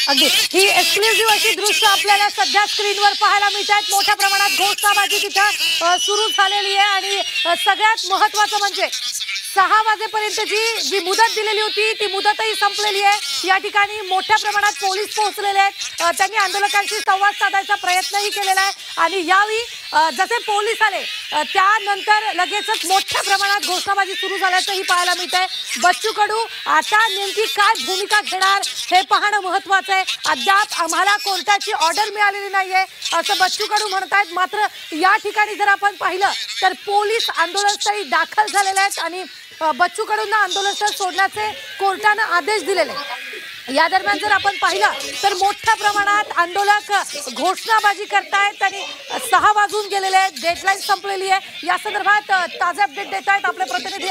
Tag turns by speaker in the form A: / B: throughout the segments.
A: अगदी ही एक्सक्लुझिव्ह अशी दृश्य आपल्याला सध्या स्क्रीनवर पाहायला मिळतात। मोठ्या प्रमाणात घोषणाबाजी तिथं सुरू झालेली आहे आणि सगळ्यात महत्त्वाचं म्हणजे 6 वाजेपर्यंतची जी मुदत दिलेली होती ती मुदतही संपलेली आहे। या ठिकाणी मोठ्या प्रमाणात पोलीस पोहोचलेले आहेत, त्यांनी आंदोलकांशी संवाद साधायचा प्रयत्नही केलेला आहे आणि यावेळी जसे पोलीस आले त्यानंतर लगेचच मोठ्या प्रमाणात घोषणाबाजी सुरू झाल्याचंही पाहायला मिळतंय। बच्चू कडू आता नेमकी काय भूमिका घेणार हे पाहणं महत्त्वाचं आहे। अद्याप आम्हाला कोर्टाची ऑर्डर मिळालेली नाहीये असं बच्चू कडू म्हणतात। मात्र या ठिकाणी जर आपण पाहिलं तर पोलीस आंदोलनस्थळी दाखल झालेले आहेत आणि बच्चू कडूंना आंदोलनस्थळ सोडण्याचे कोर्टाने आदेश दिलेले। या दरम्यान जर आपण पाहिलं तर मोठ्या प्रमाणात आंदोलक घोषणाबाजी करतायत आणि 6 वाजून गेलेले आहेत, डेडलाईन संपलेली आहे। या संदर्भात ताजे अपडेट देत आहेत आपले प्रतिनिधी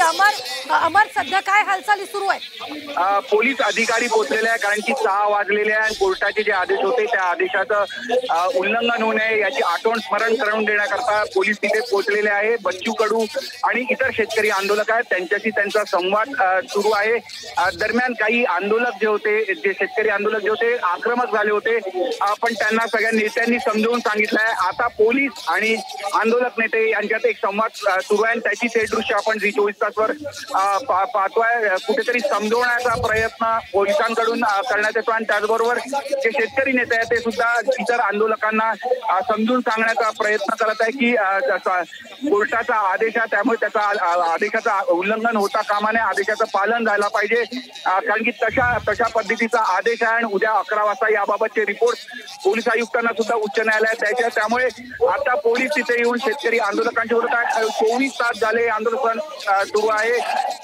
A: अमर सध्या काय हालचाली सुरू आहेत?
B: पोलीस अधिकारी पोहोचलेले आहे कारण की 6 वाजलेले आहे। कोर्टाचे जे आदेश होते त्या आदेशाचं उल्लंघन होऊ नये याची आठवण स्मरण करून देण्याकरता पोलीस तिथे पोहोचलेले आहे। बच्चू कडू आणि इतर शेतकरी आंदोलक आहेत त्यांच्याशी त्यांचा संवाद सुरू आहे। दरम्यान काही आंदोलक जे होते, जे शेतकरी आंदोलक जे होते आक्रमक झाले होते, पण त्यांना सगळ्या नेत्यांनी समजावून सांगितलं आहे। आता पोलीस आणि आंदोलक नेते यांच्यात एक संवाद सुरू आहे, त्याची ते दृश्य आपण झी 24 तासवर पाहतोय। कुठेतरी समजवण्याचा प्रयत्न पोलिसांकडून करण्यात येतो आणि त्याचबरोबर जे शेतकरी नेते आहेत ते सुद्धा इतर आंदोलकांना समजून सांगण्याचा प्रयत्न करत आहे की कोर्टाचा आदेश आहे, त्यामुळे त्याचा आदेशाचा उल्लंघन होता कामा नये, आदेशाचं पालन झालं पाहिजे। कारण की तशा पद्धतीचा आदेश आहे आणि उद्या 11 वाजता याबाबतचे रिपोर्ट पोलीस आयुक्तांना सुद्धा उच्च न्यायालयात द्यायचे आहे। त्यामुळे आता पोलीस तिथे येऊन शेतकरी आंदोलकांच्या विरोधात 24 तास झाले आंदोलन सुरू आहे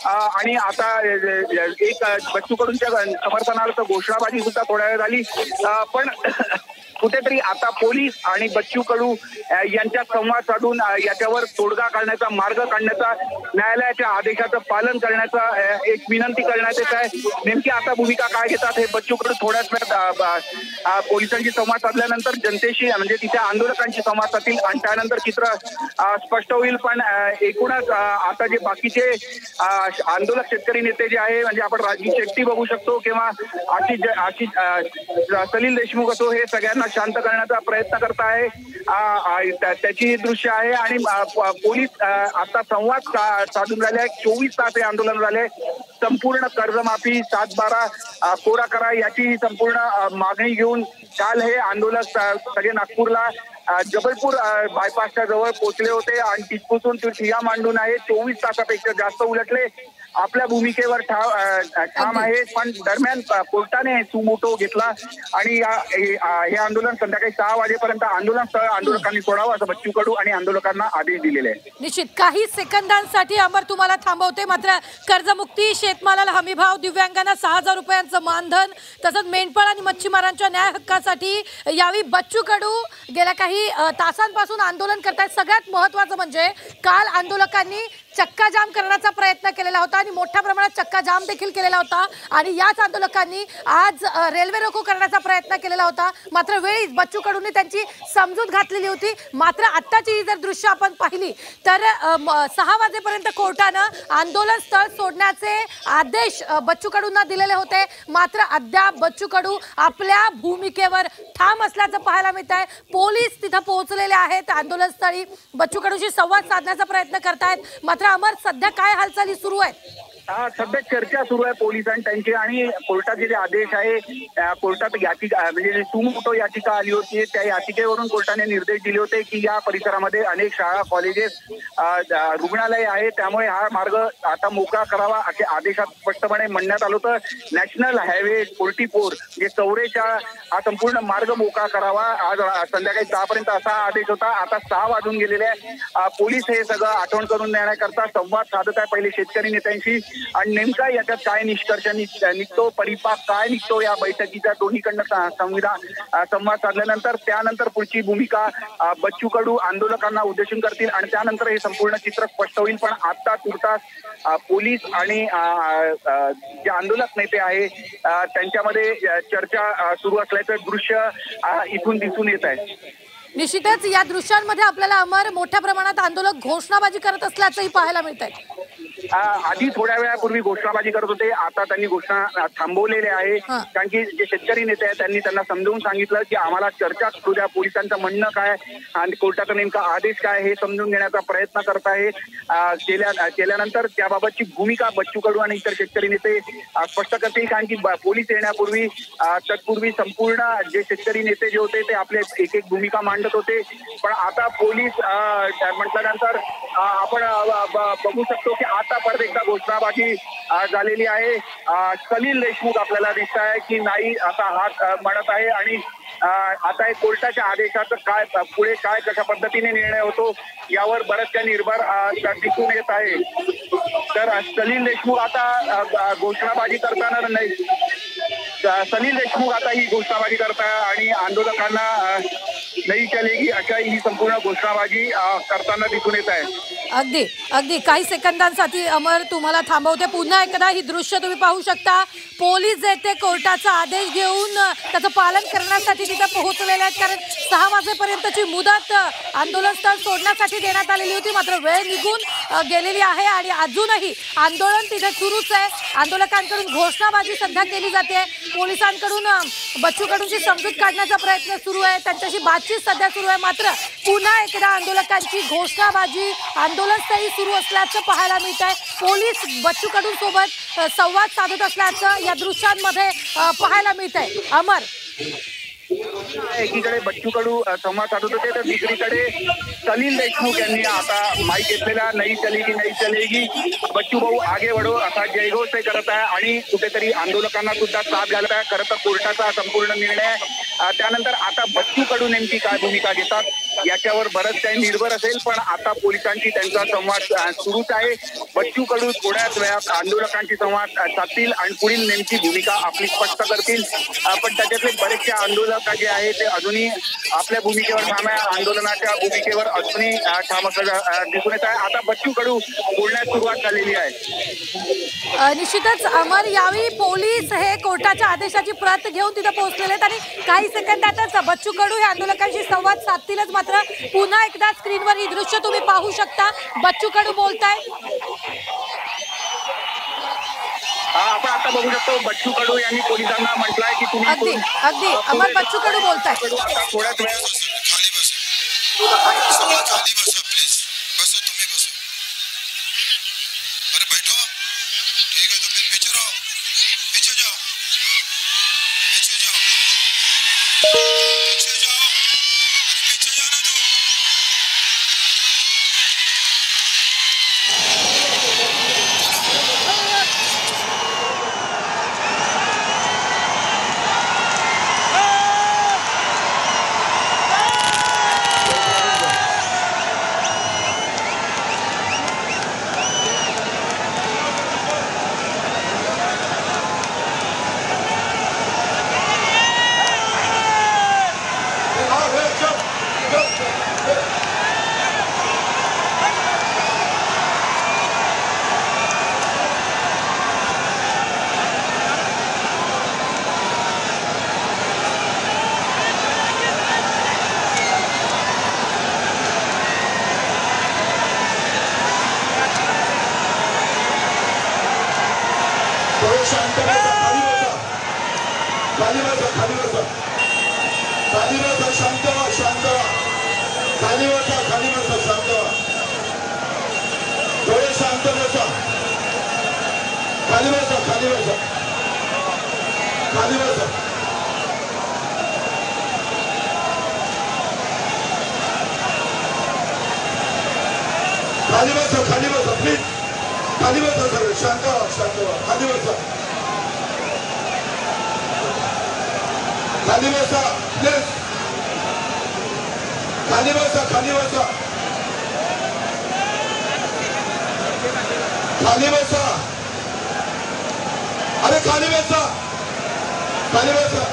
B: आणि आता एक बच्चू कडूंच्या समर्थनार्थ घोषणाबाजी सुद्धा थोड्या वेळ झाली, पण कुठेतरी आता पोलीस आणि बच्चू कडू यांच्यात संवाद साधून याच्यावर तोडगा काढण्याचा, मार्ग काढण्याचा, न्यायालयाच्या आदेशाचं पालन करण्याचा एक विनंती करण्यात येत आहे। नेमकी आता भूमिका काय घेतात हे बच्चू कडू थोड्याच वेळात पोलिसांशी संवाद साधल्यानंतर जनतेशी म्हणजे तिथे आंदोलकांशी संवाद साधतील आणि त्यानंतर चित्र स्पष्ट होईल। पण एकूणच आता जे बाकीचे आंदोलक शेतकरी नेते जे आहे म्हणजे आपण राजवी शेट्टी बघू शकतो किंवा आशिष सलील देशमुख असो, हे सगळ्यांना शांत करण्याचा प्रयत्न करत आहे, त्याची दृश्य आहे। आणि पोलीस आता संवाद साधून झाले आहे। 24 तास हे आंदोलन झाले। संपूर्ण कर्जमाफी 7/12 कोरा करा याची संपूर्ण मागणी घेऊन काल हे आंदोलक सगळे नागपूरला जबलपूर बायपासच्या जवळ पोहोचले होते आणि तिथपासून ते ठिय्या मांडून आहे। 24 तासापेक्षा जास्त उलटले, आपल्या भूमिकेवर ठाम आहे, पण दरम्यान कोर्टाने सुमोटो घेतला आणि हे आंदोलन संध्याकाळी 6 वाजेपर्यंत आंदोलनस्थळ आंदोलकांनी सोडावं असं बच्चू कडू आणि आंदोलकांना आदेश दिलेले आहे।
A: निश्चित काही सेकंदांसाठी अमर तुम्हाला थांबवते। मात्र कर्जमुक्ती, शेतमालाला हमीभाव, दिव्यांगांना 6000 रुपयांचं मानधन तसंच मेंढपाळ आणि मच्छीमारांच्या न्याय हक्कासाठी यावेळी बच्चू कडू गेल्या काही तासांपासून आंदोलन करतात। सगळ्यात महत्त्वाचं म्हणजे काल आंदोलकांनी चक्का जाम करण्याचा प्रयत्न केलेला होता आणि मोठ्या प्रमाणात चक्का जाम देखील केलेला होता आणि याच आंदोलकांनी आज रेल्वे रोको करण्याचा प्रयत्न केलेला होता। मात्र वेळीच बच्चू कडूंनी त्यांची समजूत घातलेली होती। मात्र आत्ताची जर दृश्य आपण पाहिली तर 6 वाजेपर्यंत कोर्टानं आंदोलन स्थळ सोडण्याचे आदेश बच्चू कडूंना दिलेले होते। मात्र अद्याप बच्चू कडू आपल्या भूमिकेवर ठाम असल्याचं पाहायला मिळत आहे। पोलीस तिथं पोहोचलेले आहेत, आंदोलनस्थळी बच्चू कडूंशी संवाद साधण्याचा प्रयत्न करतायत। मात्र अमर सध्या काय हालचाली सुरू आहेत?
B: सध्या चर्चा सुरू आहे पोलिसांची त्यांची आणि कोर्टाचे जे आदेश आहे, कोर्टात याचिका म्हणजे सुमोटो याचिका आली होती, त्या याचिकेवरून कोर्टाने निर्देश दिले होते की या परिसरामध्ये अनेक शाळा, कॉलेजेस, रुग्णालय आहे, त्यामुळे हा मार्ग आता मोकळा करावा असे आदेशात स्पष्टपणे म्हणण्यात आलं होतं। नॅशनल हायवे 44 जे चौरेचा हा संपूर्ण मार्ग मोकळा करावा, आज संध्याकाळी 6 पर्यंत असा आदेश होता। आता 6 वाजून गेलेले आहे। पोलीस हे सगळं आठवण करून देण्याकरता संवाद साधत आहे पहिले शेतकरी नेत्यांशी आणि नेमका याच्यात काय निष्कर्ष निघतो, परिपाक काय निघतो या बैठकीच्या दोन्हीकडनं संवाद साधल्यानंतर त्यानंतर पुढची भूमिका बच्चू कडू आंदोलकांना उद्देशून करतील आणि त्यानंतर हे संपूर्ण चित्र स्पष्ट होईल। पण आता तुर्तास पोलीस आणि जे आंदोलक नेते आहे त्यांच्यामध्ये चर्चा सुरू असल्याचं दृश्य इथून दिसून येत आहे।
A: निश्चितच या दृश्यांमध्ये आपल्याला अमर मोठ्या प्रमाणात आंदोलक घोषणाबाजी करत असल्याचंही पाहायला मिळत आहे।
B: आधी थोड्या वेळापूर्वी घोषणाबाजी करत होते, आता त्यांनी घोषणा थांबवलेली आहे. कारण की जे शेतकरी नेते आहेत त्यांनी त्यांना समजावून सांगितलं की आम्हाला चर्चा करू द्या, पोलिसांचं म्हणणं काय आणि कोर्टाचा नेमका आदेश काय हे समजून घेण्याचा प्रयत्न करत आहे. केल्यानंतर त्याबाबतची भूमिका बच्चू कडू आणि इतर शेतकरी नेते स्पष्ट करतील. कारण की पोलीस येण्यापूर्वी तत्पूर्वी संपूर्ण जे शेतकरी नेते जे होते ते आपले एक एक भूमिका मांडत होते. पण आता पोलीस म्हटल्यानंतर आपण बघू शकतो की आता परत एकदा घोषणाबाजी झालेली आहे. सलील देशमुख आपल्याला दिसत आहे की नाही असा हात म्हणत आहे आणि आता एक कोर्टाच्या आदेशाचं काय पुढे काय कशा पद्धतीने निर्णय होतो यावर बऱ्याचशा निर्भर दिसून येत आहे. तर सलील देशमुख आता घोषणाबाजी करताना नाही, सलील देशमुख आता ही घोषणाबाजी करताय आणि आंदोलकांना नाही चलेगी अशा ही संपूर्ण घोषणाबाजी करताना दिसून येत आहे.
A: अगदी अगदी काही सेकंदांसाठी अमर तुम्हाला थांबवते. पुन्हा एकदा ही दृश्य तुम्ही पाहू शकता. पोलीस येथे कोर्टाचा आदेश घेऊन त्याचं पालन करण्यासाठी तिथे पोहोचलेले आहेत. कारण 6 वाजेपर्यंतची मुदत आंदोलन स्थळ सोडण्यासाठी देण्यात आलेली होती, मात्र वेळ निघून गेलेली आहे आणि अजूनही आंदोलन तिथे सुरूच आहे. आंदोलकांकडून घोषणाबाजी सध्या केली जाते. पोलिसांकडून बच्चू कडूंची समजूत काढण्याचा प्रयत्न सुरू आहे, त्यांच्याशी बातचीत सध्या सुरू आहे. मात्र पुन्हा एकदा आंदोलकांची घोषणाबाजी आंदोलनस्थळी सुरू असल्याचं पाहायला मिळत आहे. पोलीस बच्चू कडू सोबत संवाद साधत असल्याचं या दृश्यांमध्ये पाहायला मिळत आहे. अमर,
B: एकीकडे बच्चू कडू संवाद साधत होते तर दुसरीकडे सलील देशमुख यांनी आता माईक घेतलेला नाही चलेगी बच्चू भाऊ आगे वडो असा जयघोष ते करत आहे आणि कुठेतरी आंदोलकांना सुद्धा साथ घालत आहे. खरं तर कोर्टाचा संपूर्ण निर्णय त्यानंतर आता बच्चू कडू नेमकी काय भूमिका घेतात याच्यावर बरंच काही निर्भर असेल. पण आता पोलिसांची त्यांचा संवाद सुरूच आहे. बच्चू कडू थोड्याच वेळात आंदोलकांशी संवाद साधतील आणि पुढील नेमकी भूमिका आपली स्पष्ट करतील. पण त्याच्यातले बरेचसे आंदोलक जे आहे ते अजूनही आपल्या भूमिकेवर ठाम आहे, आंदोलनाच्या भूमिकेवर अजूनही ठाम असं दिसून येत आहे. आता बच्चू कडू बोलण्यास सुरुवात झालेली आहे.
A: निश्चितच अमर, यावेळी पोलीस हे कोर्टाच्या आदेशाची प्रत घेऊन तिथे पोहोचलेले आहेत आणि काही सेकंदातच बच्चू कडू हे आंदोलकांशी संवाद साधतीलच. मात्र पुन्हा एकदा स्क्रीनवर ही दृश्य तुम्ही पाहू शकता. बच्चू कडू बोलताय.
B: आपण आता बघू शकतो बच्चू कडू यांनी पोलिसांना म्हटलंय की तुम्ही
A: अगदी अमर, बच्चू कडू बोलताय.
B: थोड्याच वेळात
C: शांत बसा, खाली बसा, खाली बसा, खाली बसा, शांत व्हा, शांत व्हा, खाली बसा, खाली बसा, शांत व्हा, थोडे शांत बसा, खाली बसा, खाली बसा, खाली बसा, खाली बसा, खाली बसा, प्लीज खाली बसा, सर शांत व्हा, शांत व्हा, खाली बसा, खाली बसा, प्लीज खाली बसा, खाली बसा, खाली बसा, अरे खाली बसा, खाली बसा,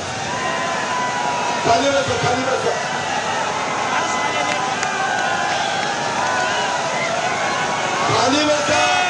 C: खाली बसा, खाली बसा, खाली बसा.